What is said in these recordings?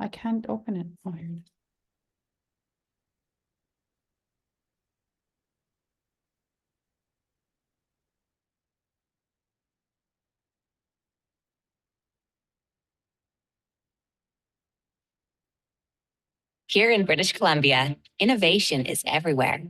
I can't open it. Oh, here it is. Here in British Columbia, innovation is everywhere.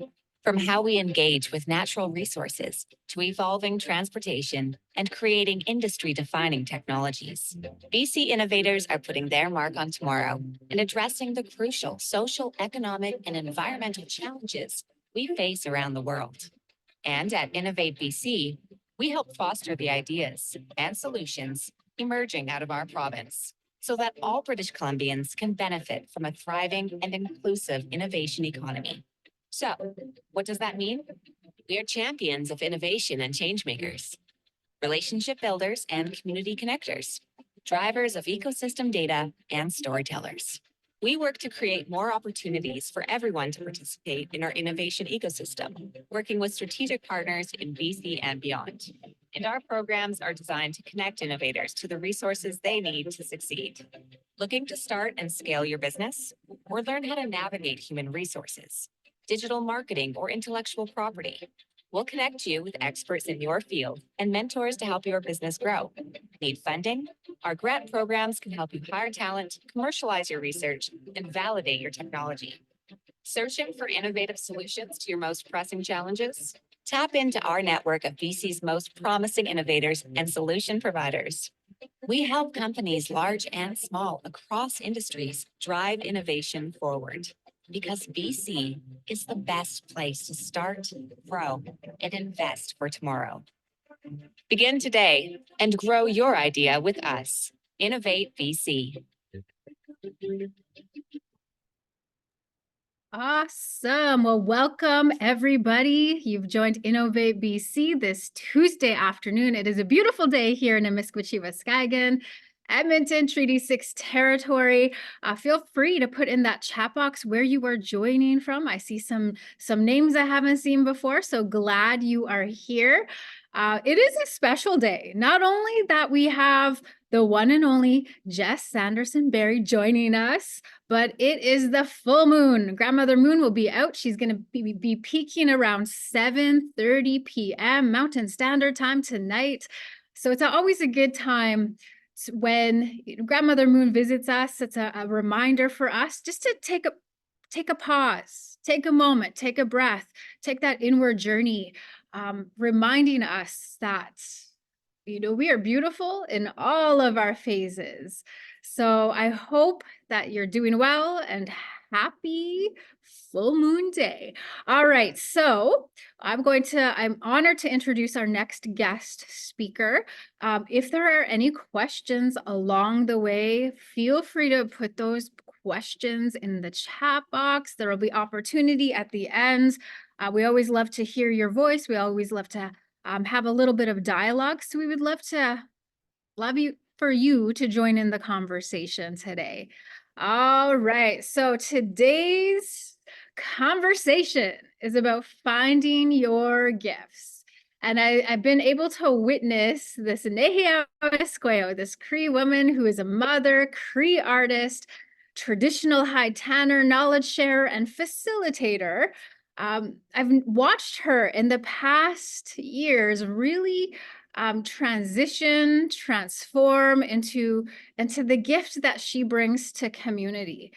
From how we engage with natural resources to evolving transportation and creating industry-defining technologies. BC innovators are putting their mark on tomorrow and addressing the crucial social, economic, and environmental challenges we face around the world. And at Innovate BC, we help foster the ideas and solutions emerging out of our province, so that all British Columbians can benefit from a thriving and inclusive innovation economy. So, what does that mean? We are champions of innovation and changemakers, relationship builders and community connectors, drivers of ecosystem data and storytellers. We work to create more opportunities for everyone to participate in our innovation ecosystem, working with strategic partners in BC and beyond. And our programs are designed to connect innovators to the resources they need to succeed. Looking to start and scale your business, or learn how to navigate human resources, digital marketing, or intellectual property? We'll connect you with experts in your field and mentors to help your business grow. Need funding? Our grant programs can help you hire talent, commercialize your research, and validate your technology. Searching for innovative solutions to your most pressing challenges? Tap into our network of BC's most promising innovators and solution providers. We help companies large and small across industries drive innovation forward, because BC is the best place to start, grow, and invest for tomorrow. Begin today and grow your idea with us. Innovate BC. Awesome. Well, welcome everybody. You've joined Innovate BC this Tuesday afternoon. It is a beautiful day here in Amiskwaciwâskahikan, Edmonton, Treaty 6 territory. Feel free to put in that chat box where you are joining from. I see some names I haven't seen before, so glad you are here. It is a special day. Not only that we have the one and only Jess Sanderson-Barry joining us, but it is the full moon. Grandmother Moon will be out. She's going to be peaking around 7:30 p.m. Mountain Standard Time tonight. So it's always a good time when Grandmother Moon visits us. It's a reminder for us just to take a pause, take a moment, take a breath, take that inward journey, reminding us that we are beautiful in all of our phases. So I hope that you're doing well and happy full moon day. All right, so I'm honored to introduce our next guest speaker. If there are any questions along the way, feel free to put those questions in the chat box. There will be opportunity at the end. We always love to hear your voice. We always love to have a little bit of dialogue. So we would love for you to join in the conversation today. All right, so today's conversation is about finding your gifts. And I've been able to witness this nêhiyaw-iskwêw, this Cree woman who is a mother, Cree artist, traditional high tanner, knowledge sharer, and facilitator. I've watched her in the past years really transition, transform into the gift that she brings to community.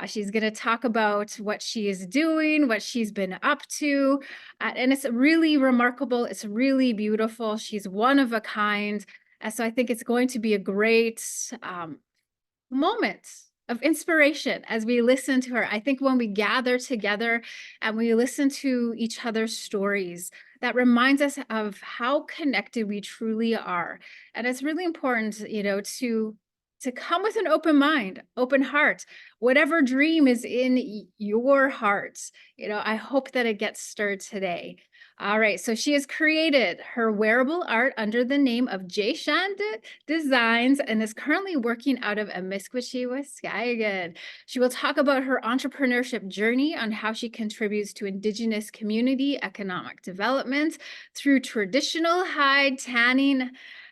She's going to talk about what she is doing, what she's been up to, and it's really remarkable. It's really beautiful. She's one of a kind. So I think it's going to be a great moment of inspiration as we listen to her. I think when we gather together and we listen to each other's stories, that reminds us of how connected we truly are. And it's really important, to come with an open mind, open heart, whatever dream is in your heart. I hope that it gets stirred today. All right, so she has created her wearable art under the name of JShine Designs and is currently working out of Amiskwaciwâskahikan. She will talk about her entrepreneurship journey on how she contributes to Indigenous community economic development through traditional hide tanning.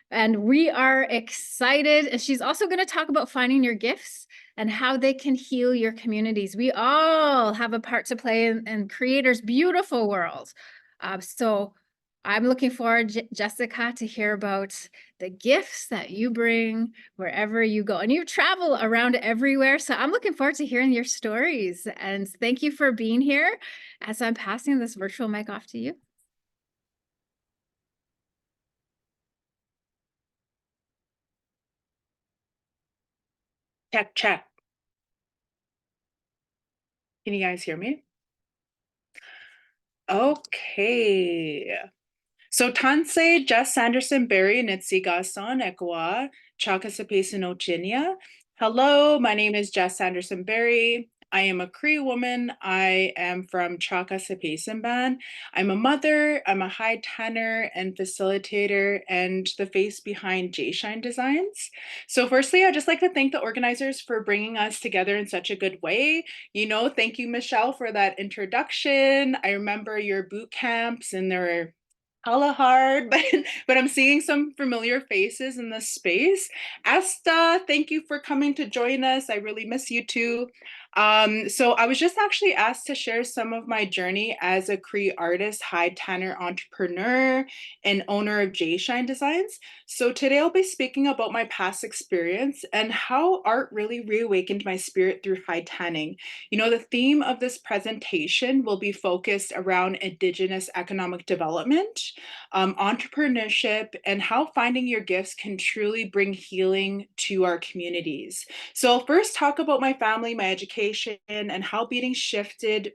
And we are excited. And she's also going to talk about finding your gifts and how they can heal your communities. We all have a part to play in creators' beautiful world. So I'm looking forward, Jessica, to hear about the gifts that you bring wherever you go. And you travel around everywhere. So I'm looking forward to hearing your stories. And thank you for being here as I'm passing this virtual mic off to you. Check, check. Can you guys hear me? Okay. So Tansei Jess Sanderson-Barry nêhiyaw-iskwêw Chakastaypasin Band. Hello, my name is Jess Sanderson-Barry. I am a Cree woman. I am from Chakastaypasin Band. I'm a mother, I'm a high tenor and facilitator and the face behind JShine Designs. So firstly, I'd just like to thank the organizers for bringing us together in such a good way. Thank you, Michelle, for that introduction. I remember your boot camps and there were hella hard, but I'm seeing some familiar faces in this space. Asta, thank you for coming to join us. I really miss you too. So I was just actually asked to share some of my journey as a Cree artist, high tenor entrepreneur, and owner of JShine Designs. So today I'll be speaking about my past experience and how art really reawakened my spirit through high tanning. The theme of this presentation will be focused around Indigenous economic development, entrepreneurship, and how finding your gifts can truly bring healing to our communities. So I'll first talk about my family, my education, and how being shifted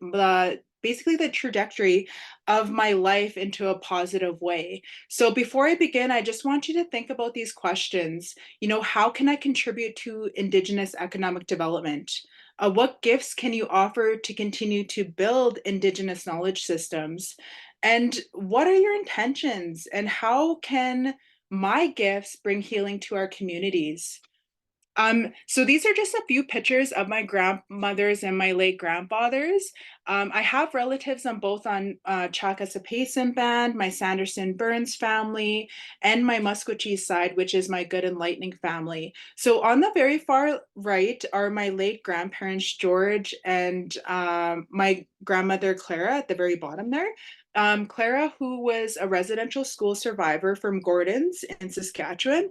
basically the trajectory of my life into a positive way. So before I begin, I just want you to think about these questions. How can I contribute to Indigenous economic development? What gifts can you offer to continue to build Indigenous knowledge systems? And what are your intentions? And how can my gifts bring healing to our communities? So these are just a few pictures of my grandmothers and my late grandfathers. I have relatives on both on Chakastaypasin Band, my Sanderson-Burns family, and my Musqueam side, which is my Good and Lightning family. So on the very far right are my late grandparents, George, and my grandmother, Clara, at the very bottom there. Clara, who was a residential school survivor from Gordon's in Saskatchewan.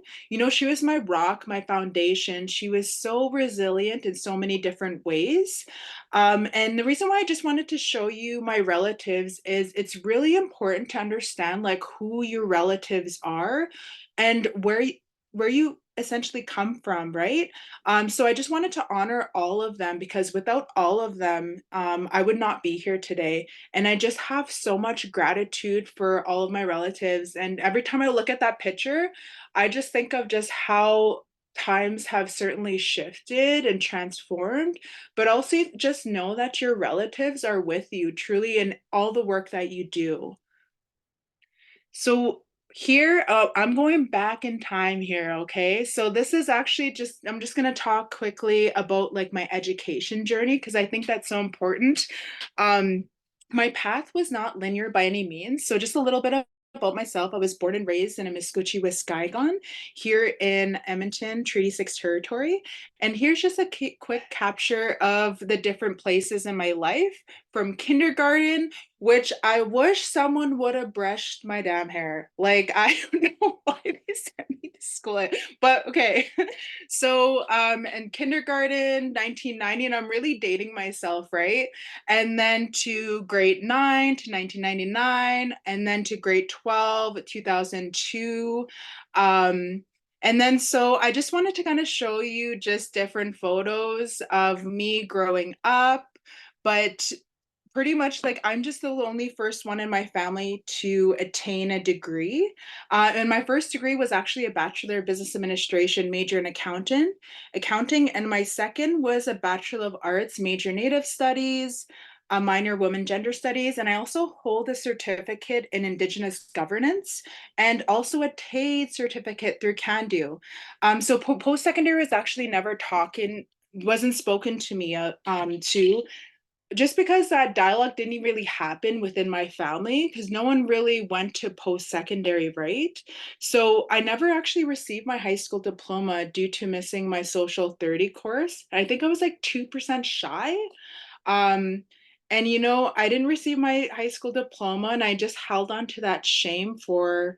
She was my rock, my foundation. She was so resilient in so many different ways. And the reason why I just wanted to show you my relatives is it's really important to understand who your relatives are and where you essentially come from, right? So I just wanted to honor all of them because without all of them, I would not be here today. And I just have so much gratitude for all of my relatives. And every time I look at that picture, I just think of just how times have certainly shifted and transformed, but also just know that your relatives are with you truly in all the work that you do. So here, I'm going back in time here, okay? So this is actually I'm just gonna talk quickly about my education journey because I think that's so important. My path was not linear by any means. So just a little bit about myself. I was born and raised in amiskwaciwâskahikan here in Edmonton, Treaty 6 territory. And here's just a quick capture of the different places in my life from kindergarten, which I wish someone would have brushed my damn hair. I don't know why they sent me to school, but okay. So in kindergarten, 1990, and I'm really dating myself, right? And then to grade 9 to 1999, and then to grade 12, 2002. And then so I just wanted to kind of show you just different photos of me growing up, but pretty much I'm just the only first one in my family to attain a degree. And my first degree was actually a Bachelor of Business Administration major in accounting. And my second was a Bachelor of Arts major Native Studies, a minor Women Gender Studies. And I also hold a certificate in Indigenous Governance and also a TAID certificate through CanDo. So post-secondary was actually never wasn't spoken to me to. just because that dialogue didn't really happen within my family, because no one really went to post-secondary, right? So I never actually received my high school diploma due to missing my social 30 course. I think I was like 2% shy. Um, and I didn't receive my high school diploma, and I just held on to that shame for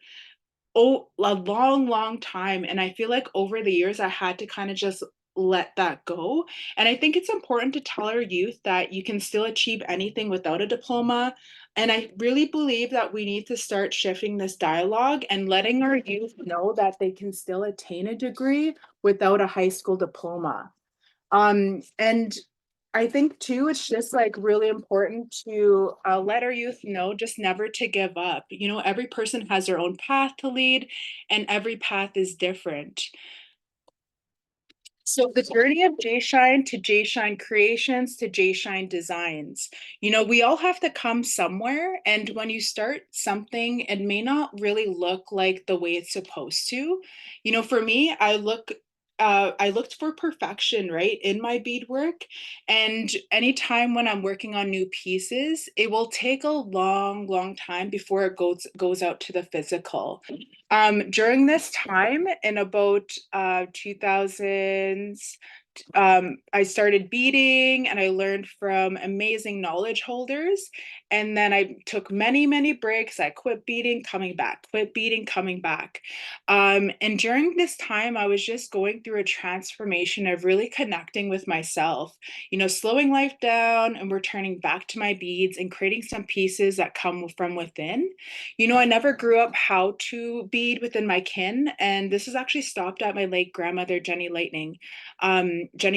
a long, long time. And I feel like over the years, I had to kind of just let that go. And I think it's important to tell our youth that you can still achieve anything without a diploma. And I really believe that we need to start shifting this dialogue and letting our youth know that they can still attain a degree without a high school diploma. And I think too, it's just like really important to let our youth know just never to give up. Every person has their own path to lead, and every path is different. So the journey of JShine to JShine Creations to JShine Designs, we all have to come somewhere. And when you start something, it may not really look like the way it's supposed to. For me, I looked for perfection, right, in my beadwork. And anytime when I'm working on new pieces, it will take a long, long time before it goes out to the physical. During this time in about 2000s, I started beading and I learned from amazing knowledge holders. And then I took many, many breaks. I quit beading, coming back, quit beading, coming back. And during this time, I was just going through a transformation of really connecting with myself, slowing life down and returning back to my beads and creating some pieces that come from within. I never grew up how to bead within my kin. And this is actually stopped at my late grandmother, Jenny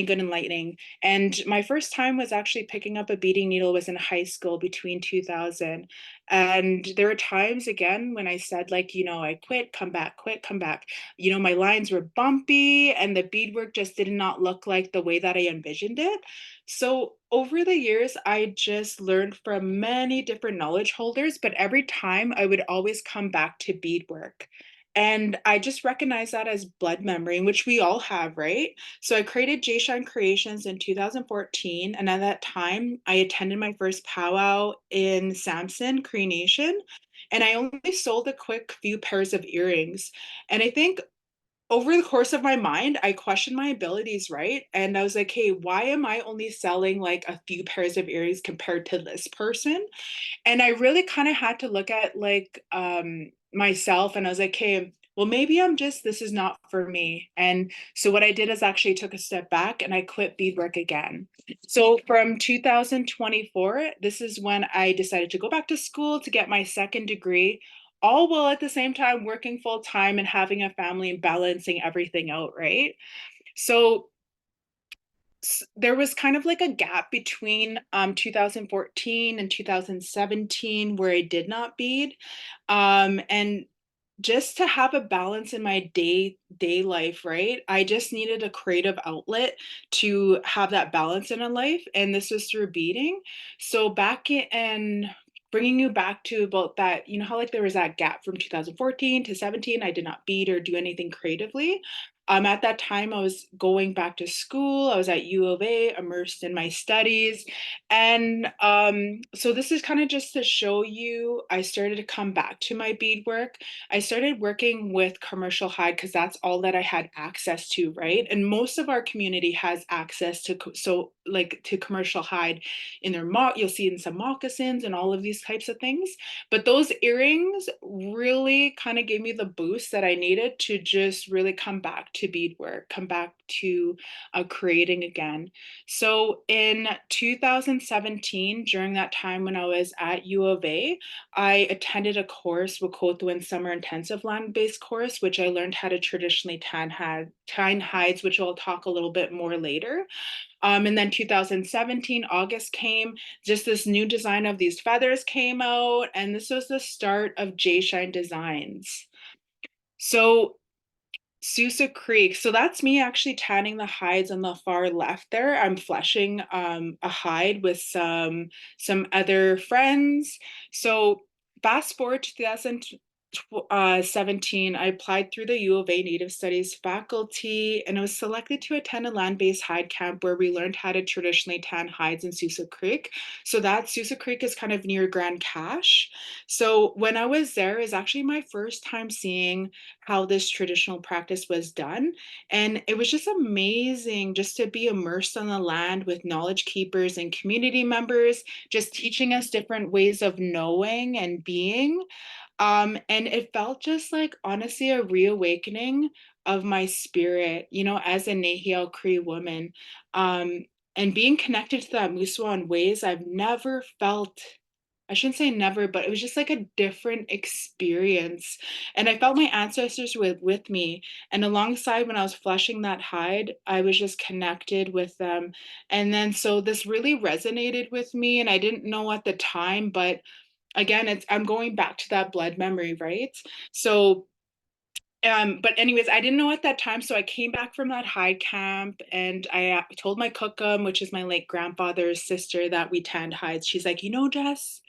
Good and Lightning. And my first time was actually picking up a beading needle was in high school between 2000. And there were times again when I said, like, I quit, come back, quit, come back. My lines were bumpy and the beadwork just did not look like the way that I envisioned it. So over the years, I just learned from many different knowledge holders, but every time I would always come back to beadwork. And I just recognize that as blood memory, which we all have, right? So I created JShine Creations in 2014. And at that time, I attended my first powwow in Samson, Cree Nation. And I only sold a quick few pairs of earrings. And I think over the course of my mind, I questioned my abilities, right? And I was like, hey, why am I only selling like a few pairs of earrings compared to this person? And I really kind of had to look at like myself, and I was like, hey, well, maybe this is not for me. And so what I did is actually took a step back and I quit beadwork again. So from 2024, this is when I decided to go back to school to get my second degree, all while at the same time working full time and having a family and balancing everything out, right? So there was kind of like a gap between 2014 and 2017 where I did not bead. And just to have a balance in my day life, right? I just needed a creative outlet to have that balance in a life. And this was through beading. So and bringing you back to about that, how like there was that gap from 2014 to 17, I did not bead or do anything creatively. At that time, I was going back to school. I was at U of A, immersed in my studies. And so this is kind of just to show you, I started to come back to my beadwork. I started working with commercial hide because that's all that I had access to, right? And most of our community has access to, to commercial hide in their you'll see in some moccasins and all of these types of things. But those earrings really kind of gave me the boost that I needed to just really come back to beadwork, come back to creating again. So in 2017, during that time when I was at U of A, I attended a course, Wakothuan Summer Intensive Land-Based course, which I learned how to traditionally tan hides, which I'll talk a little bit more later. And then 2017, August came, just this new design of these feathers came out, and this was the start of JShine Designs. So Sousa Creek. So that's me actually tanning the hides on the far left there. I'm fleshing a hide with some other friends. So fast forward to 17, I applied through the U of A Native Studies faculty, and I was selected to attend a land-based hide camp where we learned how to traditionally tan hides in Sousa Creek. So that Sousa Creek is kind of near Grand Cache. So when I was there, it was actually my first time seeing how this traditional practice was done. And it was just amazing just to be immersed on the land with knowledge keepers and community members, just teaching us different ways of knowing and being. And it felt just like honestly a reawakening of my spirit, you know, as a nêhiyaw Cree woman. And being connected to that Muswa in ways I've never felt. I shouldn't say never, but it was just like a different experience. And I felt my ancestors with me. And alongside when I was flushing that hide, I was just connected with them. And then so this really resonated with me. And I didn't know at the time, but again, I'm going back to that blood memory, right? So but anyways, I didn't know at that time. So I came back from that high camp and I told my cookum, which is my late grandfather's sister, that we tanned hides. She's like, you know, Jess,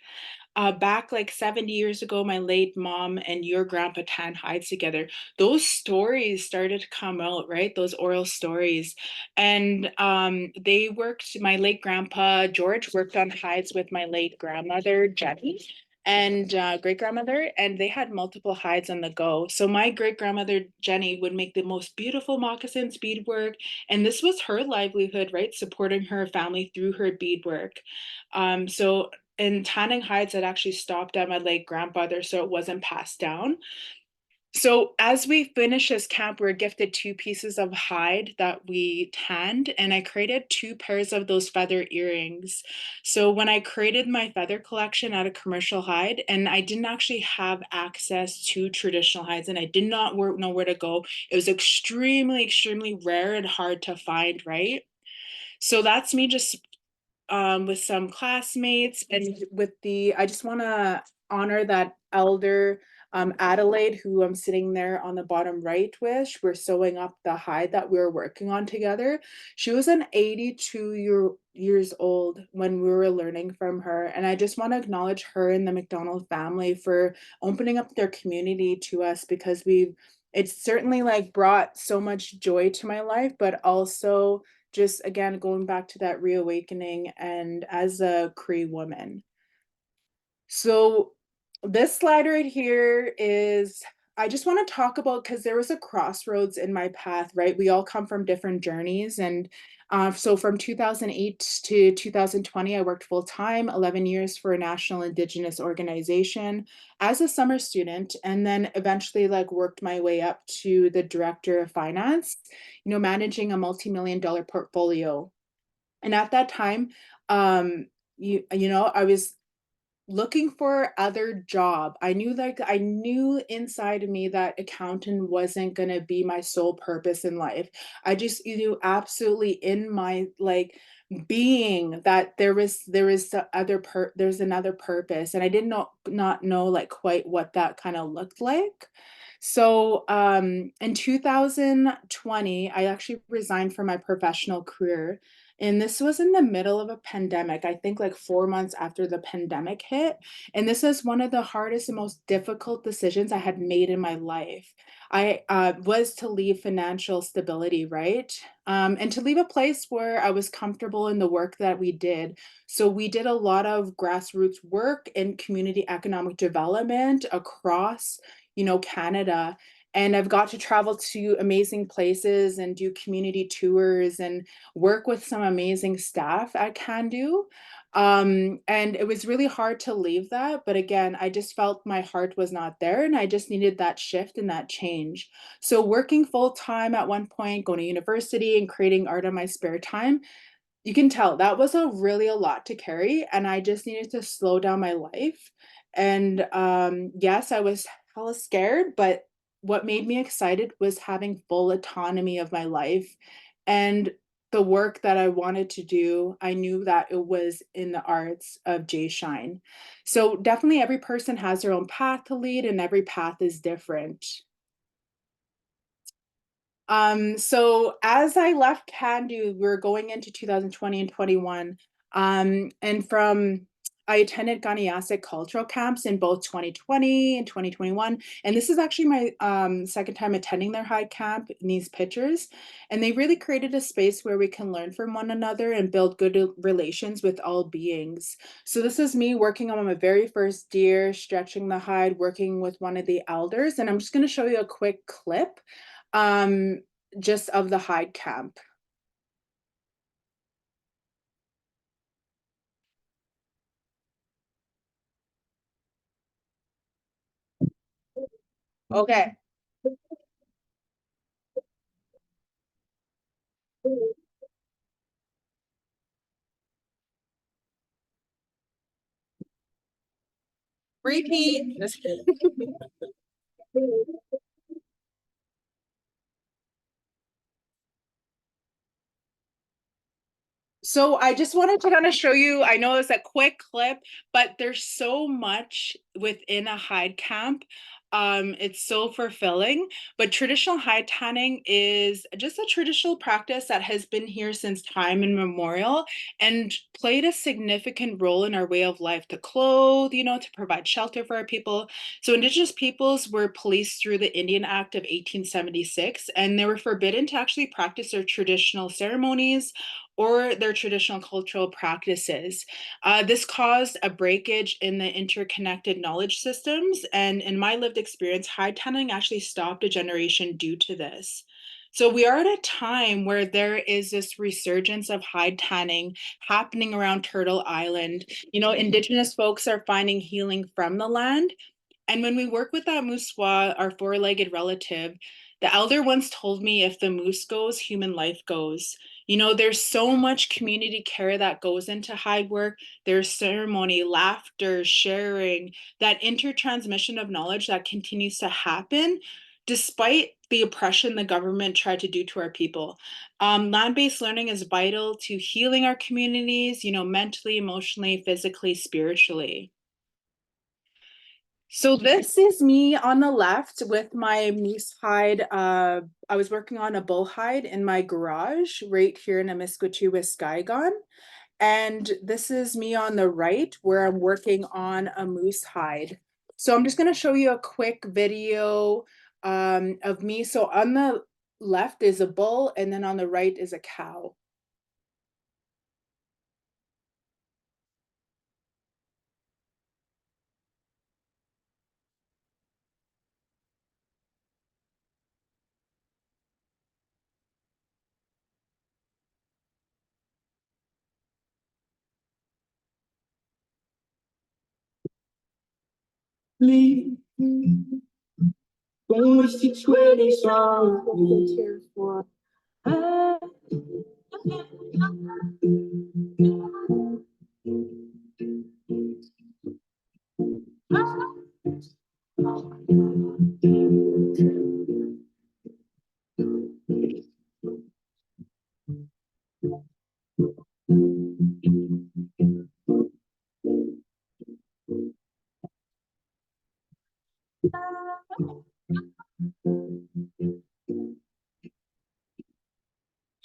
back like 70 years ago, my late mom and your grandpa tan hides together. Those stories started to come out, right? Those oral stories. And they worked, my late grandpa, George, worked on hides with my late grandmother, Jenny, and great grandmother, and they had multiple hides on the go. So my great grandmother Jenny would make the most beautiful moccasins, beadwork, and this was her livelihood, right? Supporting her family through her beadwork. So and tanning hides had actually stopped at my late grandfather, so it wasn't passed down. So as we finished this camp, we were gifted 2 pieces of hide that we tanned, and I created 2 pairs of those feather earrings. So when I created my feather collection out of commercial hide, and I didn't actually have access to traditional hides, and I did not know where to go. It was extremely, extremely rare and hard to find, right? So that's me just with some classmates and with I just want to honor that elder Adelaide, who I'm sitting there on the bottom right with. We're sewing up the hide that we were working on together. She was an 82 years old when we were learning from her. And I just want to acknowledge her and the McDonald family for opening up their community to us, because it's certainly like brought so much joy to my life, but also just again going back to that reawakening and as a Cree woman. So this slide right here is, I just want to talk about, because there was a crossroads in my path, right? We all come from different journeys. And so from 2008 to 2020, I worked full time, 11 years for a national Indigenous organization as a summer student, and then eventually like worked my way up to the director of finance, you know, managing a multi-million-dollar portfolio. And at that time, you know, I was looking for other job. I knew inside of me that accountant wasn't going to be my sole purpose in life. I just knew absolutely in my like being that there's another purpose, and I did not know like quite what that kind of looked like. So in 2020, I actually resigned from my professional career. And this was in the middle of a pandemic, I think like 4 months after the pandemic hit. And this is one of the hardest and most difficult decisions I had made in my life. I was to leave financial stability, right? And to leave a place where I was comfortable in the work that we did. So we did a lot of grassroots work in community economic development across, you know, Canada. And I've got to travel to amazing places and do community tours and work with some amazing staff at Can-Do. And it was really hard to leave that. But again, I just felt my heart was not there and I just needed that shift and that change. So working full time at one point, going to university and creating art on my spare time, you can tell that was a lot to carry. And I just needed to slow down my life. And yes, I was hella scared, but what made me excited was having full autonomy of my life and the work that I wanted to do. I knew that it was in the arts of JShine. So definitely every person has their own path to lead and every path is different. So as I left Can-Do, we're going into 2020 and 21. And from I attended Ganayasic cultural camps in both 2020 and 2021. And this is actually my second time attending their hide camp in these pictures. And they really created a space where we can learn from one another and build good relations with all beings. So this is me working on my very first deer, stretching the hide, working with one of the elders. And I'm just going to show you a quick clip just of the hide camp. Okay. Repeat. So I just wanted to kind of show you, I know it's a quick clip, but there's so much within a hide camp. It's so fulfilling, but traditional hide tanning is just a traditional practice that has been here since time immemorial and played a significant role in our way of life to clothe, you know, to provide shelter for our people. So Indigenous peoples were policed through the Indian Act of 1876, and they were forbidden to actually practice their traditional ceremonies or their traditional cultural practices. This caused a breakage in the interconnected knowledge systems. And in my lived experience, hide tanning actually stopped a generation due to this. So we are at a time where there is this resurgence of hide tanning happening around Turtle Island. You know, Indigenous folks are finding healing from the land. And when we work with that mooswa, our four-legged relative, the elder once told me if the moose goes, human life goes. You know, there's so much community care that goes into hide work. There's ceremony, laughter, sharing, that intertransmission of knowledge that continues to happen despite the oppression the government tried to do to our people. Land-based learning is vital to healing our communities, you know, mentally, emotionally, physically, spiritually. So this is me on the left with my moose hide. I was working on a bull hide in my garage right here in Amiskwaciwâskahikan. And this is me on the right where I'm working on a moose hide. So I'm just going to show you a quick video of me. So on the left is a bull and then on the right is a cow.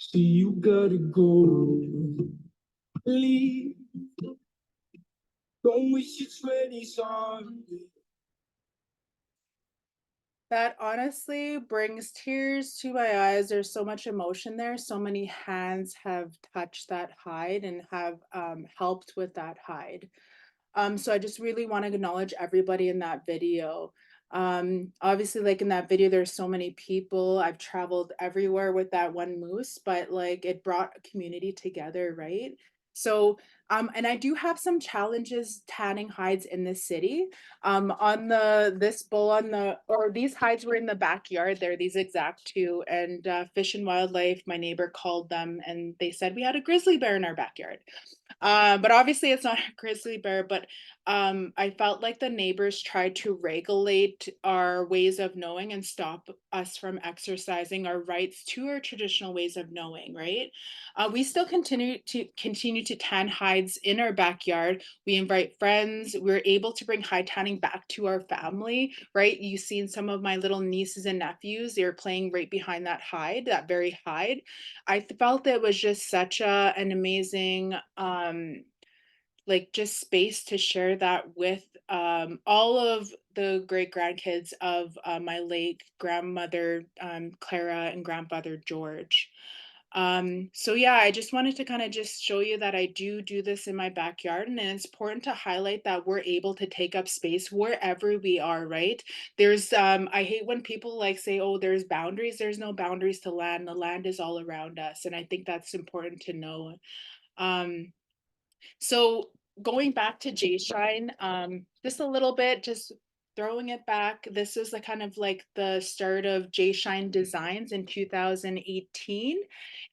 So you gotta go, leave. Don't waste your 20s on me. That honestly brings tears to my eyes. There's so much emotion there. So many hands have touched that hide and have helped with that hide. So I just really want to acknowledge everybody in that video. Obviously, like in that video, there's so many people. I've traveled everywhere with that one moose, but like it brought a community together, right? So, and I do have some challenges tanning hides in the city. On this bull on the, or these hides were in the backyard. They're these exact two, and Fish and Wildlife, my neighbor called them, and they said we had a grizzly bear in our backyard. But obviously it's not a grizzly bear, but I felt like the neighbors tried to regulate our ways of knowing and stop us from exercising our rights to our traditional ways of knowing, right? We still continue to tan hides in our backyard. We invite friends. We're able to bring hide tanning back to our family, right? You've seen some of my little nieces and nephews, they're playing right behind that hide, that very hide. I felt it was just such an amazing like just space to share that with all of the great grandkids of my late grandmother Clara and grandfather George. So yeah, I just wanted to kind of just show you that I do this in my backyard, and it's important to highlight that we're able to take up space wherever we are, right? There's I hate when people like say, oh, there's boundaries. There's no boundaries to land. The land is all around us, and I think that's important to know. Um, so going back to JShine, just a little bit, just throwing it back. This is the kind of like the start of JShine Designs in 2018.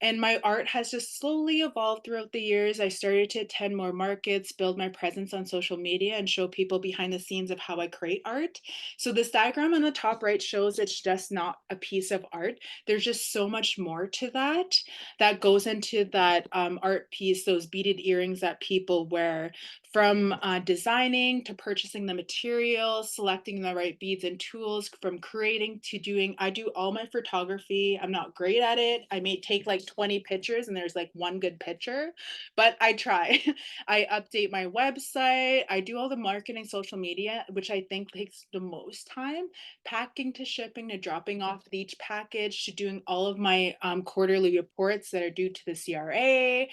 And my art has just slowly evolved throughout the years. I started to attend more markets, build my presence on social media, and show people behind the scenes of how I create art. So this diagram on the top right shows it's just not a piece of art. There's just so much more to that goes into that art piece, those beaded earrings that people wear, from designing to purchasing the materials, selecting the right beads and tools, from creating to doing. I do all my photography. I'm not great at it. I may take like 20 pictures and there's like one good picture, but I try. I update my website. I do all the marketing, social media, which I think takes the most time. Packing to shipping to dropping off each package to doing all of my quarterly reports that are due to the CRA,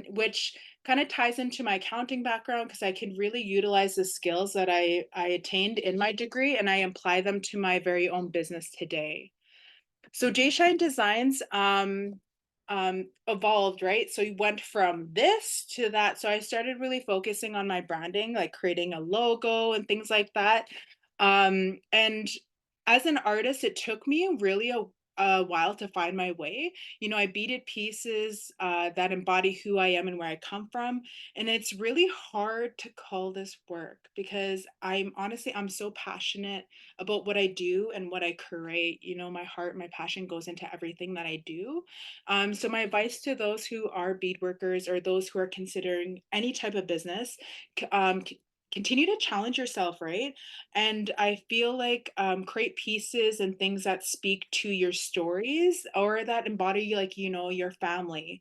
which kind of ties into my accounting background because I can really utilize the skills that I attained in my degree and I apply them to my very own business today. So JShine Designs evolved, right? So you went from this to that. So I started really focusing on my branding, like creating a logo and things like that. And as an artist, it took me really a while to find my way. You know, I beaded pieces that embody who I am and where I come from. And it's really hard to call this work because I'm so passionate about what I do and what I create. You know, my heart, my passion goes into everything that I do. So my advice to those who are bead workers or those who are considering any type of business, continue to challenge yourself, right? And I feel like create pieces and things that speak to your stories or that embody, like, you know, your family.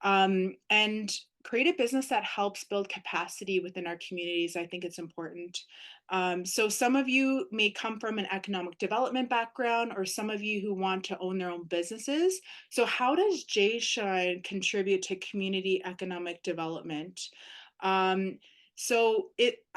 And create a business that helps build capacity within our communities. I think it's important. So some of you may come from an economic development background, or some of you who want to own their own businesses. So how does JShine contribute to community economic development?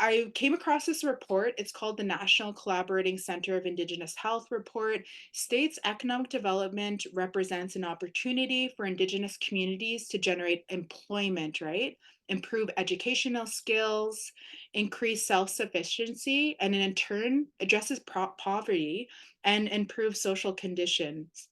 I came across this report. It's called the National Collaborating Center of Indigenous Health Report. States economic development represents an opportunity for Indigenous communities to generate employment, right? Improve educational skills, increase self-sufficiency, and in turn addresses poverty and improve social conditions.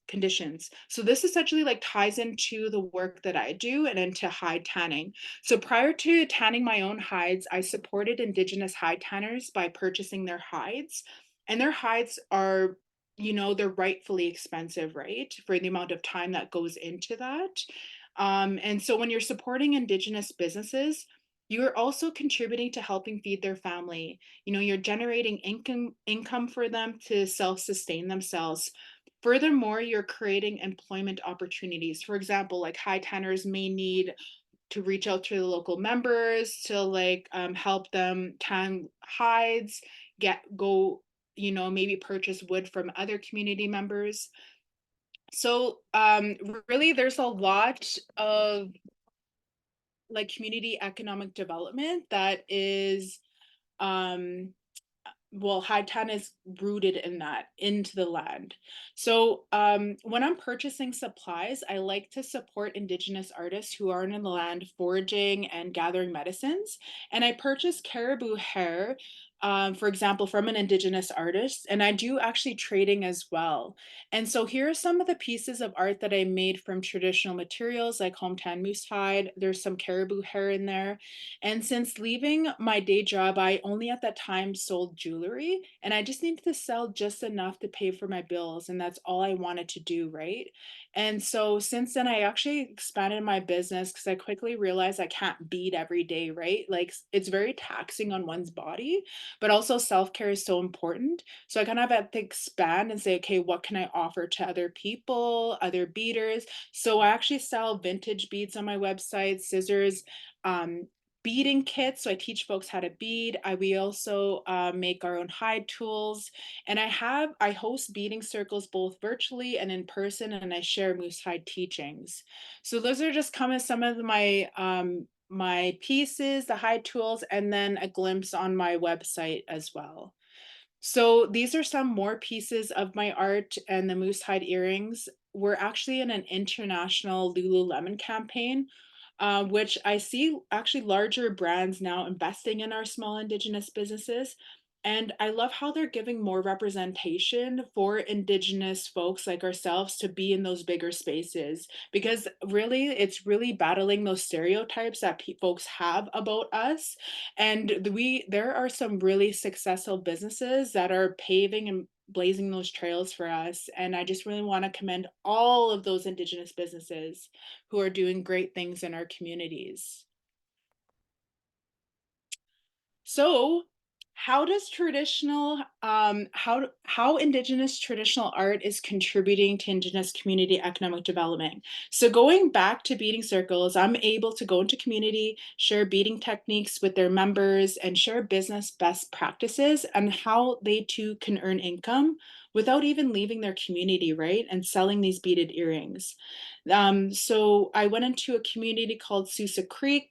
So this essentially like ties into the work that I do and into hide tanning. So prior to tanning my own hides, I supported Indigenous hide tanners by purchasing their hides. And their hides are, you know, they're rightfully expensive, right? For the amount of time that goes into that. And so when you're supporting Indigenous businesses, you're also contributing to helping feed their family. You know, you're generating income for them to self-sustain themselves. Furthermore, you're creating employment opportunities. For example, like hide tanners may need to reach out to the local members to like help them tan hides, you know, maybe purchase wood from other community members. So really there's a lot of like community economic development that is um well, high tan is rooted in that, into the land. So when I'm purchasing supplies, I like to support Indigenous artists who are in the land foraging and gathering medicines. And I purchase caribou hair, for example, from an Indigenous artist, and I do actually trading as well. And so here are some of the pieces of art that I made from traditional materials like hometown moose hide. There's some caribou hair in there. And since leaving my day job, I only at that time sold jewelry, and I just needed to sell just enough to pay for my bills. And that's all I wanted to do, right? And so since then, I actually expanded my business because I quickly realized I can't bead every day, right? Like it's very taxing on one's body, but also self-care is so important. So I kind of had to expand and say, okay, what can I offer to other people, other beaders? So I actually sell vintage beads on my website, scissors, beading kits. So I teach folks how to bead. We also make our own hide tools. And I host beading circles both virtually and in person, and I share moose hide teachings. So those are just some of my pieces, the hide tools, and then a glimpse on my website as well. So these are some more pieces of my art, and the moose hide earrings. We're actually in an international Lululemon campaign, which I see actually larger brands now investing in our small Indigenous businesses. And I love how they're giving more representation for Indigenous folks like ourselves to be in those bigger spaces, because really, it's really battling those stereotypes that folks have about us. And there are some really successful businesses that are paving and blazing those trails for us. And I just really want to commend all of those Indigenous businesses who are doing great things in our communities. So how does how Indigenous traditional art is contributing to Indigenous community economic development? So going back to beading circles, I'm able to go into community, share beading techniques with their members, and share business best practices and how they too can earn income without even leaving their community, right? And selling these beaded earrings. So I went into a community called Sousa Creek,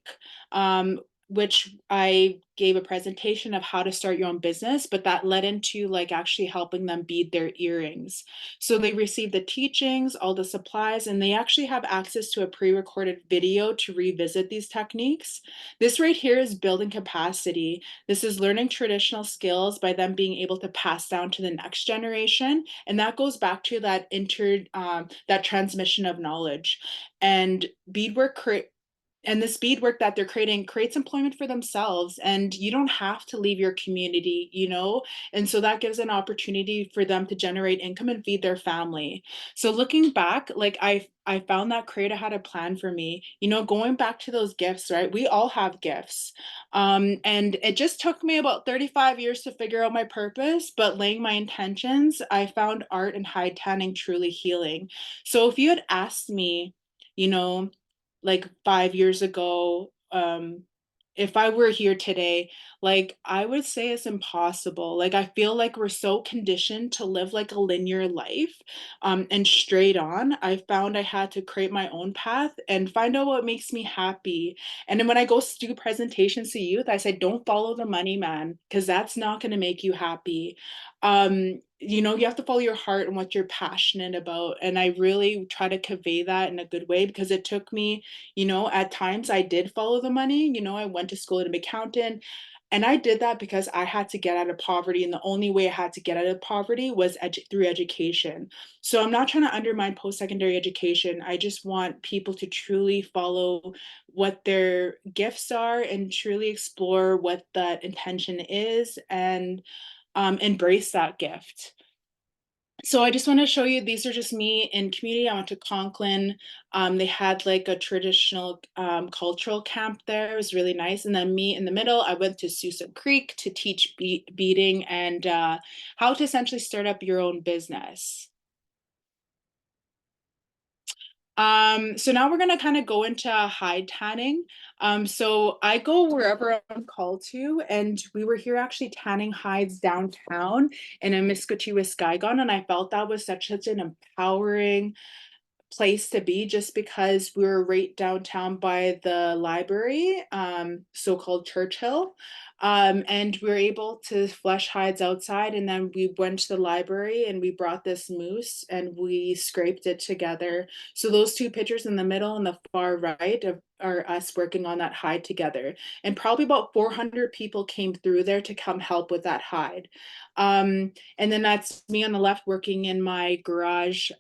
which I gave a presentation of how to start your own business, but that led into like actually helping them bead their earrings. So they received the teachings, all the supplies, and they actually have access to a pre-recorded video to revisit these techniques. This right here is building capacity. This is learning traditional skills by them being able to pass down to the next generation. And that goes back to that that transmission of knowledge. And this beadwork that they're creating creates employment for themselves, and you don't have to leave your community, and so that gives an opportunity for them to generate income and feed their family. So looking back, like I found that Creator had a plan for me, going back to those gifts, right? We all have gifts, and it just took me about 35 years to figure out my purpose, but laying my intentions, I found art and hide tanning truly healing. So if you had asked me, you know like 5 years ago, if I were here today, like I would say it's impossible. Like I feel like we're so conditioned to live like a linear life, and straight on. I found I had to create my own path and find out what makes me happy. And then when I go do presentations to youth, I say, don't follow the money, man, because that's not going to make you happy. You have to follow your heart and what you're passionate about. And I really try to convey that in a good way, because it took me, at times I did follow the money. I went to school to be an accountant, and I did that because I had to get out of poverty. And the only way I had to get out of poverty was through education. So I'm not trying to undermine post-secondary education. I just want people to truly follow what their gifts are and truly explore what that intention is, and embrace that gift. So I just want to show you, these are just me in community. I went to Conklin. They had like a traditional cultural camp there. It was really nice. And then me in the middle, I went to Sousa Creek to teach beading and how to essentially start up your own business. So now we're going to kind of go into hide tanning. So I go wherever I'm called to, and we were here actually tanning hides downtown in Amiskwaciwâskahikan, and I felt that was such an empowering place to be, just because we were right downtown by the library, so-called Churchill. And we were able to flush hides outside, and then we went to the library and we brought this moose and we scraped it together. So those two pictures in the middle and the far right are us working on that hide together. And probably about 400 people came through there to come help with that hide. And then that's me on the left working in my garage,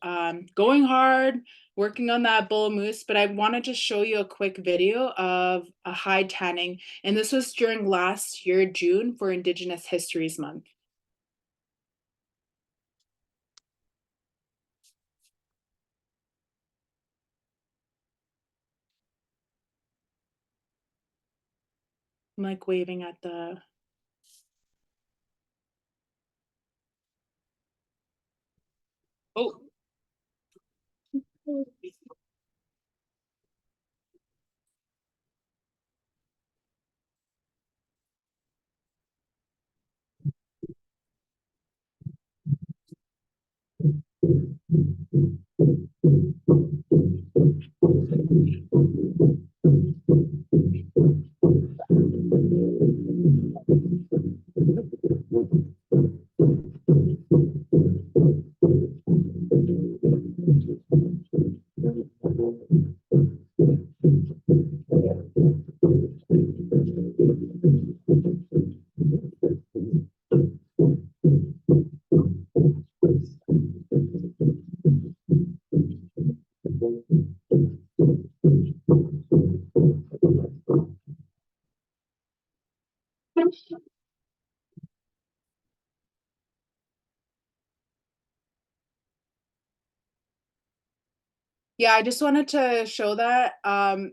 going hard, working on that bull moose. But I want to just show you a quick video of a hide tanning. And this was during last year, June, for Indigenous Histories Month. I'm like waving at the... Oh. Yeah, I just wanted to show that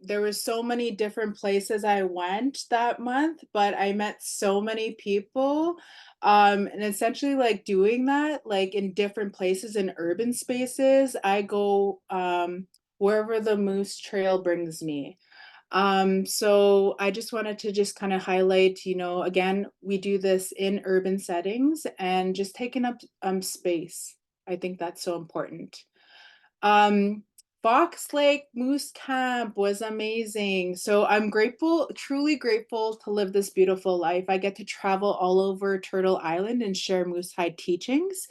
there were so many different places I went that month, but I met so many people. And essentially like doing that, like in different places in urban spaces, I go wherever the Moose Trail brings me. So I just wanted to just kind of highlight, again, we do this in urban settings and just taking up space. I think that's so important. Um, Fox Lake Moose Camp was amazing. So I'm grateful, truly grateful to live this beautiful life. I get to travel all over Turtle Island and share moose hide teachings.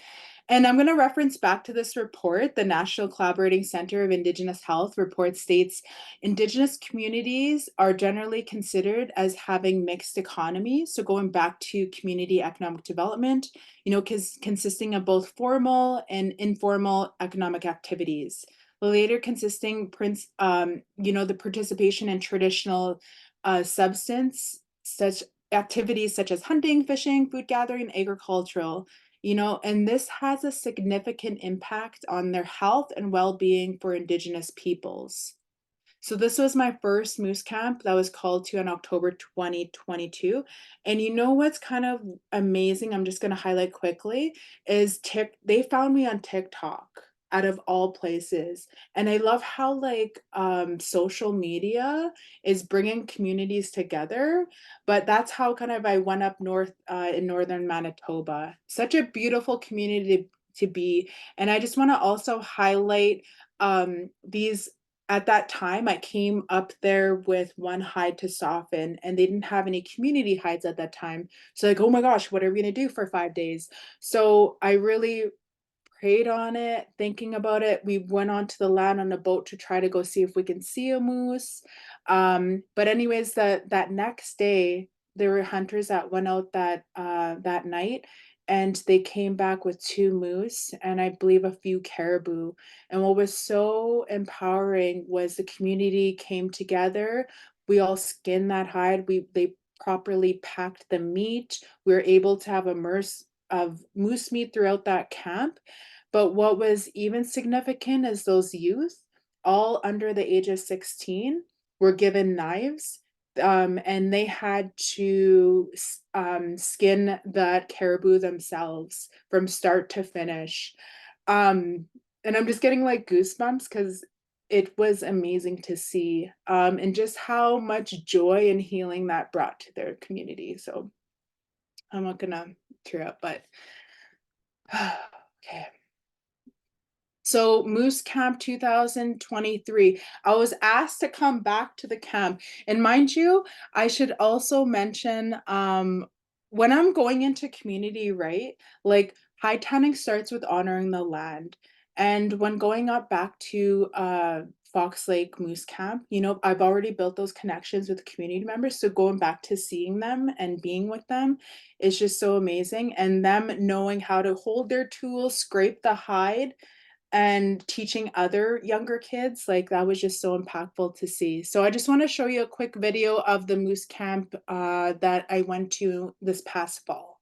And I'm going to reference back to this report. The National Collaborating Center of Indigenous Health report states Indigenous communities are generally considered as having mixed economies. So going back to community economic development, consisting of both formal and informal economic activities. The later consisting, the participation in traditional substance such activities such as hunting, fishing, food gathering, agricultural. And this has a significant impact on their health and well-being for Indigenous peoples. So this was my first moose camp that was called to in October 2022. And you know what's kind of amazing, I'm just going to highlight quickly, is they found me on TikTok out of all places. And I love how like social media is bringing communities together. But that's how kind of I went up north in northern Manitoba. Such a beautiful community to be. And I just want to also highlight these. At that time, I came up there with one hide to soften, and they didn't have any community hides at that time. So like, oh my gosh, what are we gonna do for 5 days? So I really prayed on it, thinking about it. We went onto the land on a boat to try to go see if we can see a moose. But anyways, that next day, there were hunters that went out that night, and they came back with 2 moose and I believe a few caribou. And what was so empowering was the community came together. We all skinned that hide. They properly packed the meat. We were able to have a of moose meat throughout that camp. But what was even significant is those youth, all under the age of 16, were given knives, and they had to skin that caribou themselves from start to finish. And I'm just getting like goosebumps because it was amazing to see, and just how much joy and healing that brought to their community. So I'm not gonna tear up, but okay. So Moose Camp 2023, I was asked to come back to the camp. And mind you, I should also mention, when I'm going into community, right? Like high tanning starts with honoring the land. And when going up back to Fox Lake Moose Camp, I've already built those connections with community members. So going back to seeing them and being with them is just so amazing. And them knowing how to hold their tools, scrape the hide, and teaching other younger kids, like that was just so impactful to see. So I just want to show you a quick video of the moose camp that I went to this past fall.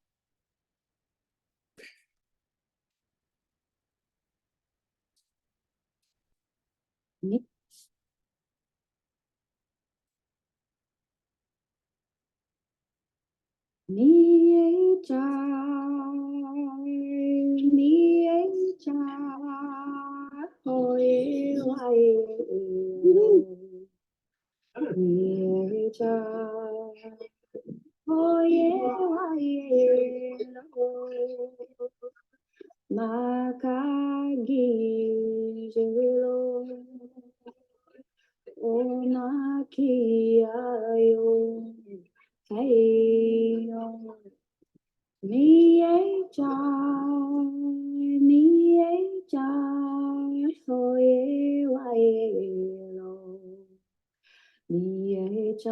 Jai.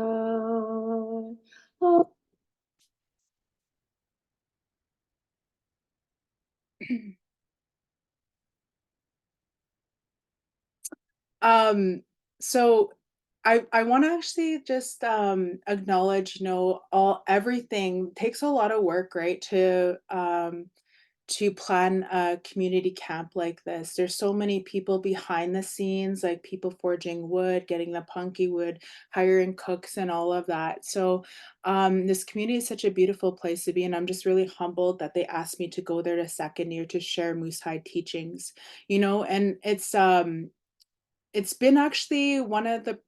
Oh, So I want to actually just acknowledge, everything takes a lot of work, right? To plan a community camp like this. There's so many people behind the scenes, like people forging wood, getting the punky wood, hiring cooks and all of that. So this community is such a beautiful place to be, and I'm just really humbled that they asked me to go there to second year to share Moose Hide teachings, and it's been actually one of the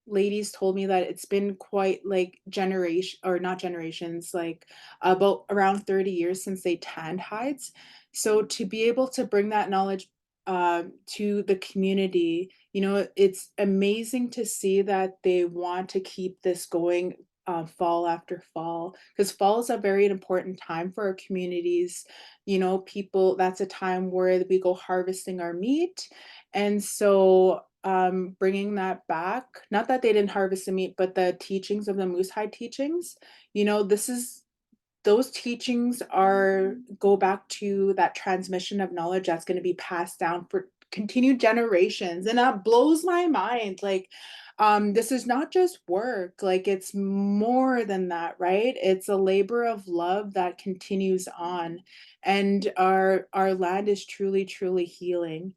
ladies told me that it's been quite like generation or not generations, like about around 30 years since they tanned hides. So to be able to bring that knowledge to the community, it's amazing to see that they want to keep this going fall after fall, because fall is a very important time for our communities. People, that's a time where we go harvesting our meat, and so, bringing that back, not that they didn't harvest the meat, but the teachings of the moose hide teachings, this is those teachings are go back to that transmission of knowledge that's going to be passed down for continued generations. And that blows my mind. Like, this is not just work, like it's more than that, right? It's a labor of love that continues on. And our land is truly, truly healing.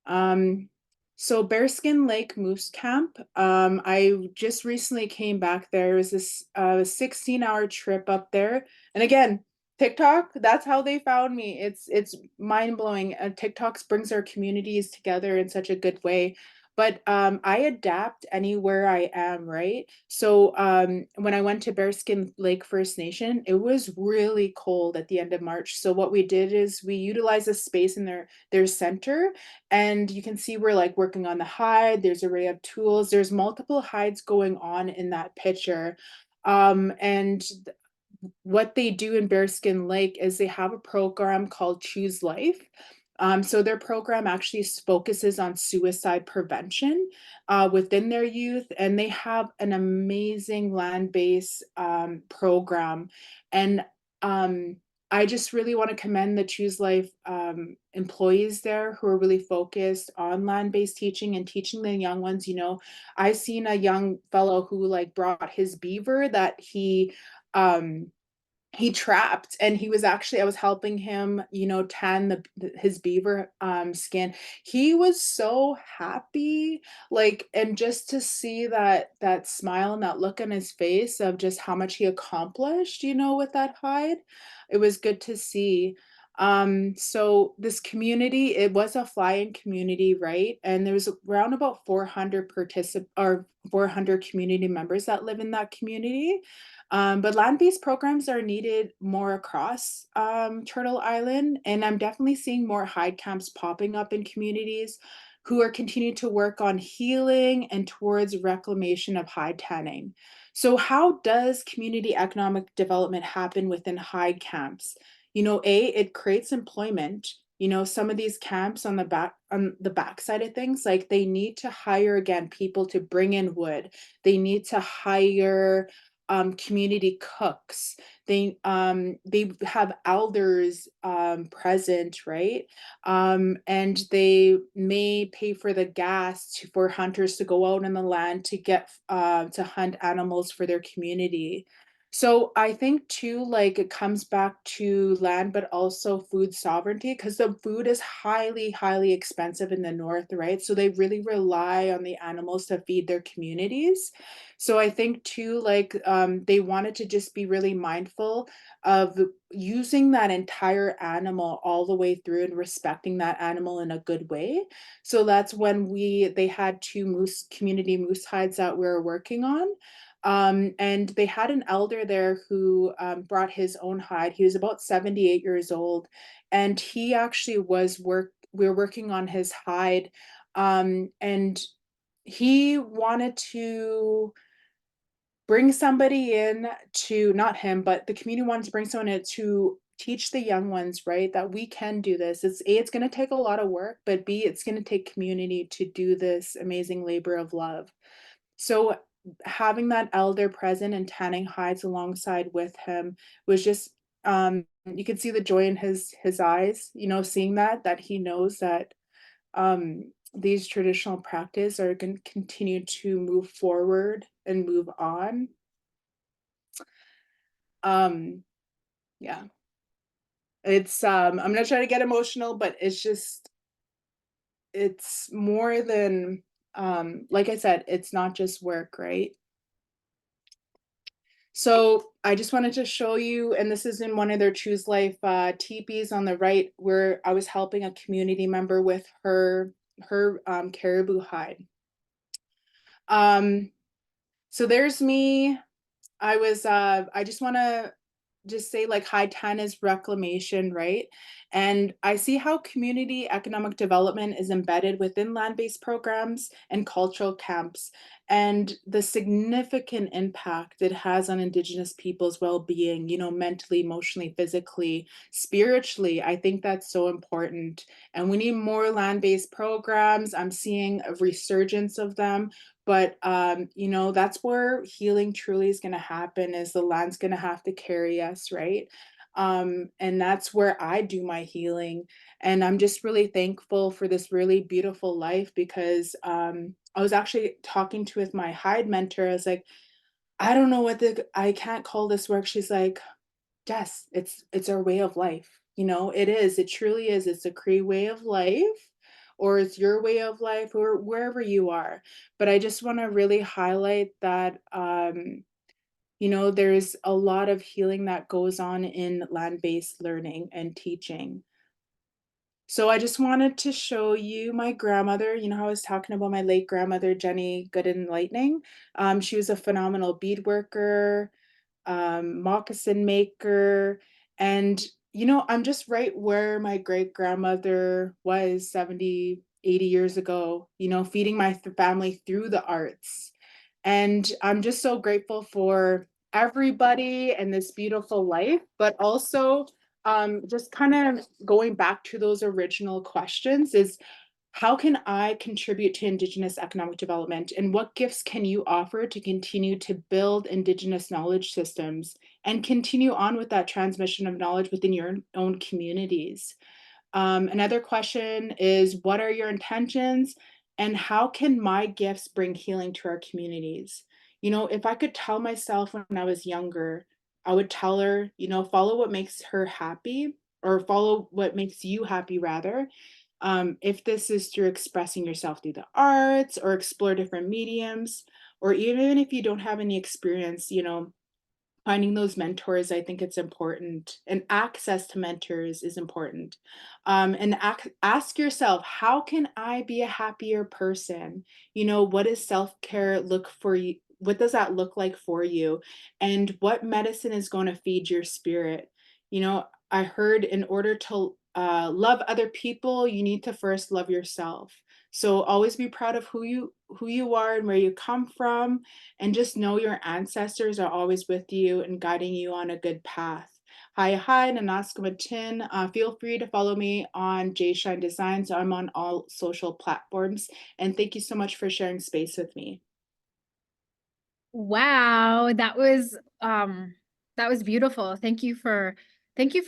Um, so Bearskin Lake Moose Camp, I just recently came back there. It was this 16-hour trip up there. And again, TikTok, that's how they found me. It's mind-blowing. TikTok brings our communities together in such a good way. But I adapt anywhere I am, right? So when I went to Bearskin Lake First Nation, it was really cold at the end of March. So what we did is we utilized a space in their center, and you can see we're like working on the hide. There's an array of tools. There's multiple hides going on in that picture. And what they do in Bearskin Lake is they have a program called Choose Life. So their program actually focuses on suicide prevention within their youth, and they have an amazing land-based program. And I just really want to commend the Choose Life employees there who are really focused on land-based teaching and teaching the young ones. I've seen a young fellow who like brought his beaver that he trapped, and he was actually, I was helping him, tan his beaver skin. He was so happy, like, and just to see that smile and that look on his face of just how much he accomplished, with that hide, it was good to see. So this community, it was a fly-in community, right? And there was around about 400 or 400 community members that live in that community. But land-based programs are needed more across Turtle Island, and I'm definitely seeing more hide camps popping up in communities who are continuing to work on healing and towards reclamation of hide tanning. So how does community economic development happen within hide camps? It creates employment. Some of these camps on the back side of things, like they need to hire again people to bring in wood. They need to hire community cooks. They have elders present, right? And they may pay for the gas for hunters to go out in the land to get to hunt animals for their community. So I think too, like it comes back to land, but also food sovereignty, because the food is highly, highly expensive in the north, right? So they really rely on the animals to feed their communities. So I think too, like they wanted to just be really mindful of using that entire animal all the way through and respecting that animal in a good way. So that's when they had two community moose hides that we were working on. And they had an elder there who brought his own hide. He was about 78 years old, and he actually we were working on his hide, and he wanted to bring somebody in to, not him, but the community wanted to bring someone in to teach the young ones, right, that we can do this. It's going to take a lot of work, but B, it's going to take community to do this amazing labor of love. So having that elder present and tanning hides alongside with him was just, you could see the joy in his eyes, you know, seeing that he knows that these traditional practice are going to continue to move forward and move on. Yeah, it's I'm gonna try to get emotional, but it's more than like I said, it's not just work, right? So I just wanted to show you, and this is in one of their Choose Life teepees on the right, where I was helping a community member with her caribou hide. So there's me. I just want to just say like high 10 is reclamation, right? And I see how community economic development is embedded within land-based programs and cultural camps, and the significant impact it has on Indigenous people's well-being, you know, mentally, emotionally, physically, spiritually. I think that's so important. And we need more land-based programs. I'm seeing a resurgence of them. But you know, that's where healing truly is going to happen, is the land's going to have to carry us, right? And that's where I do my healing. And I'm just really thankful for this really beautiful life, because I was actually talking to with my Hide mentor. I was like, I don't know what I can't call this work. She's like, Jess, it's our way of life. You know, it is. It truly is. It's a Cree way of life, or it's your way of life, or wherever you are. But I just want to really highlight that you know, there's a lot of healing that goes on in land-based learning and teaching. So I just wanted to show you my grandmother. You know how I was talking about my late grandmother, Jenny Good and Lightning? She was a phenomenal bead worker, moccasin maker. And, you know, I'm just right where my great grandmother was 70, 80 years ago, you know, feeding my family through the arts. And I'm just so grateful for everybody and this beautiful life, but also just kind of going back to those original questions is, how can I contribute to Indigenous economic development, and what gifts can you offer to continue to build Indigenous knowledge systems and continue on with that transmission of knowledge within your own communities? Another question is, what are your intentions, and how can my gifts bring healing to our communities? You know, if I could tell myself when I was younger, I would tell her, you know, follow what makes her happy, or follow what makes you happy, rather. If this is through expressing yourself through the arts, or explore different mediums, or even if you don't have any experience, you know, finding those mentors, I think it's important, and access to mentors is important. And ask yourself, how can I be a happier person? You know, what does self-care look for you? What does that look like for you? And what medicine is going to feed your spirit? You know, I heard in order to love other people, you need to first love yourself. So always be proud of who you are and where you come from, and just know your ancestors are always with you and guiding you on a good path. Hi, and amiskwaciwâskahikan. Feel free to follow me on JShine Designs. I'm on all social platforms. And thank you so much for sharing space with me. Wow, that was beautiful. Thank you for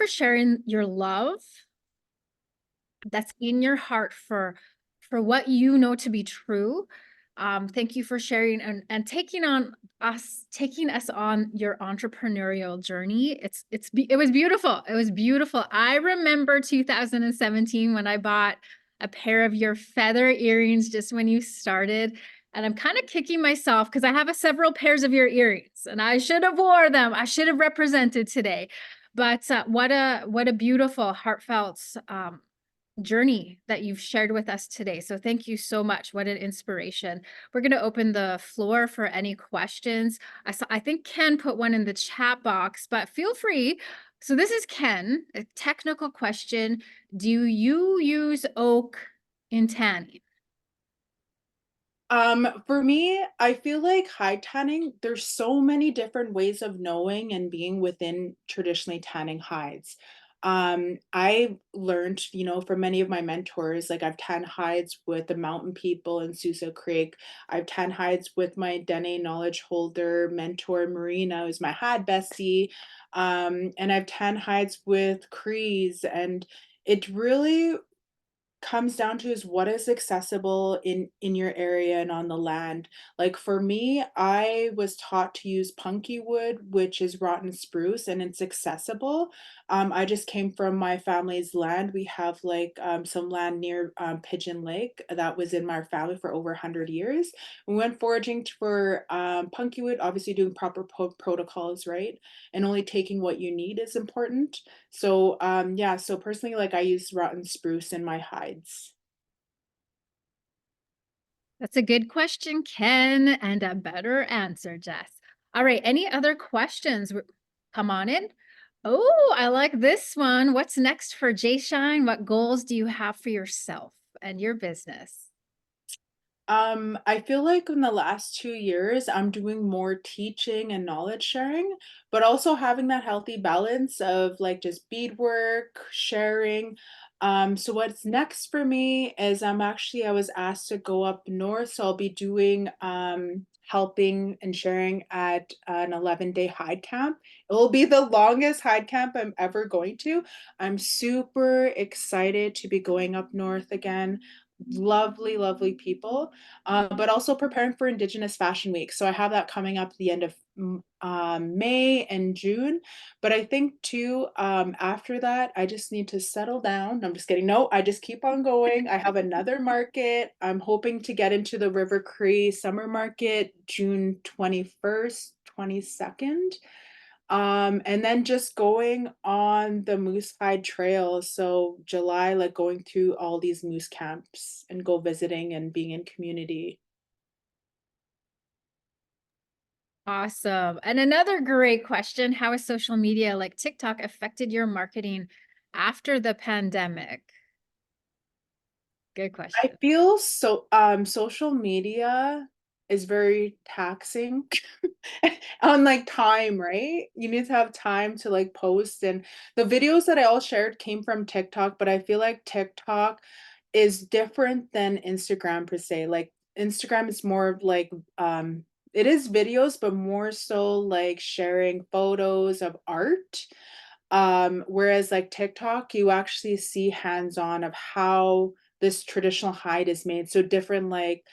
sharing your love that's in your heart for what you know to be true. Thank you for sharing and taking us on your entrepreneurial journey. It was beautiful. It was beautiful. I remember 2017 when I bought a pair of your feather earrings just when you started. And I'm kind of kicking myself because I have several pairs of your earrings and I should have wore them. I should have represented today. But what a beautiful, heartfelt journey that you've shared with us today. So thank you so much. What an inspiration. We're going to open the floor for any questions. I think Ken put one in the chat box, but feel free. So this is Ken, a technical question. Do you use oak in tanning? For me, I feel like hide tanning, there's so many different ways of knowing and being within traditionally tanning hides. I learned, from many of my mentors, like I've tan hides with the mountain people in Sousa Creek. I've tan hides with my Dene knowledge holder mentor, Marina, who's my hide bestie. And I've tan hides with Crees, and it really comes down to is what is accessible in your area and on the land. Like for me, I was taught to use punky wood, which is rotten spruce, and it's accessible. I just came from my family's land. We have like some land near Pigeon Lake that was in my family for over 100 years. We went foraging for punky wood, obviously doing proper protocols, right? And only taking what you need is important. So yeah, so personally, like I use rotten spruce in my hides. That's a good question, Ken, and a better answer, Jess. All right, any other questions? Come on in. Oh, I like this one. What's next for JShine? What goals do you have for yourself and your business? I feel like in the last 2 years, I'm doing more teaching and knowledge sharing, but also having that healthy balance of like just beadwork, sharing. So what's next for me is I was asked to go up north, so I'll be doing helping and sharing at an 11-day hide camp. It will be the longest hide camp I'm ever going to. I'm super excited to be going up north again. Lovely, lovely people, but also preparing for Indigenous Fashion Week. So I have that coming up at the end of May and June. But I think too, after that, I just need to settle down. I'm just kidding. No, I just keep on going. I have another market. I'm hoping to get into the River Cree Summer Market June 21st, 22nd. And then just going on the Moose Hide Trail. So July, like going through all these moose camps and go visiting and being in community. Awesome. And another great question, how has social media like TikTok affected your marketing after the pandemic? Good I question. feel so social media is very taxing on like time, right? You need to have time to like post, and the videos that I all shared came from TikTok, but I feel like TikTok is different than Instagram per se. Like Instagram is more of like it is videos, but more so like sharing photos of art. Whereas like TikTok, you actually see hands-on of how this traditional hide is made. So different like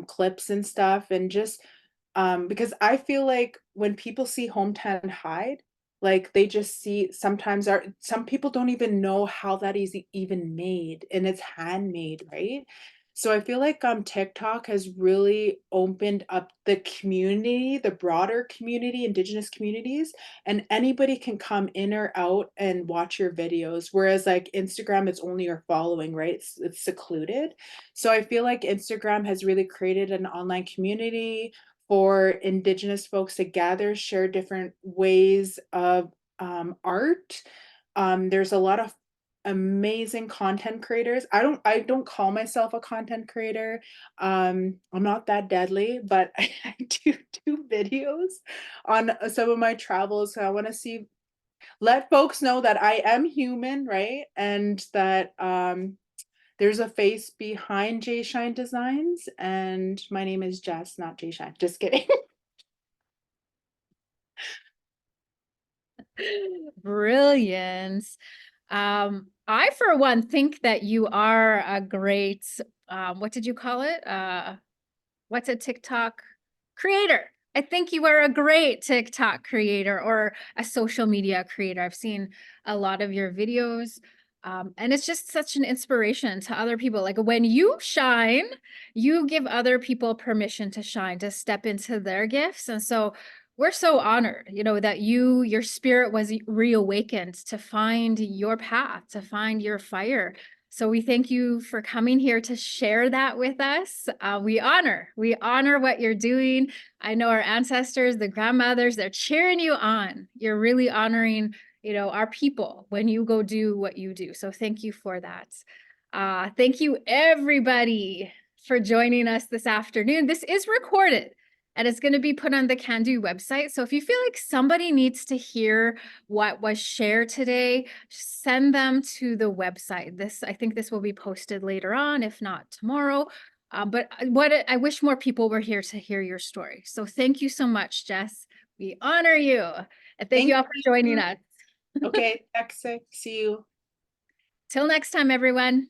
clips and stuff, and just because I feel like when people see hometown hide, like they just see sometimes some people don't even know how that is even made, and it's handmade, right? So I feel like TikTok has really opened up the community, the broader community, Indigenous communities, and anybody can come in or out and watch your videos. Whereas like Instagram, it's only your following, right? It's secluded. So I feel like Instagram has really created an online community for Indigenous folks to gather, share different ways of art. There's a lot of amazing content creators. I don't call myself a content creator. I'm not that deadly, but I do videos on some of my travels. So I want to let folks know that I am human, right? And that there's a face behind JShine Designs, and my name is Jess, not JShine. Just kidding. Brilliant. I, for one, think that you are a great, what did you call it? What's a TikTok creator? I think you are a great TikTok creator or a social media creator. I've seen a lot of your videos. And it's just such an inspiration to other people. Like when you shine, you give other people permission to shine, to step into their gifts. And so we're so honored, that your spirit was reawakened to find your path, to find your fire. So we thank you for coming here to share that with us. We honor what you're doing. I know our ancestors, the grandmothers, they're cheering you on. You're really honoring, our people when you go do what you do. So thank you for that. Thank you everybody for joining us this afternoon. This is recorded. and it's going to be put on the Can Do website. So if you feel like somebody needs to hear what was shared today, send them to the website. I think this will be posted later on, if not tomorrow. But I wish more people were here to hear your story. So thank you so much, Jess. We honor you. And thank you all for joining us. Okay, see you. Till next time, everyone.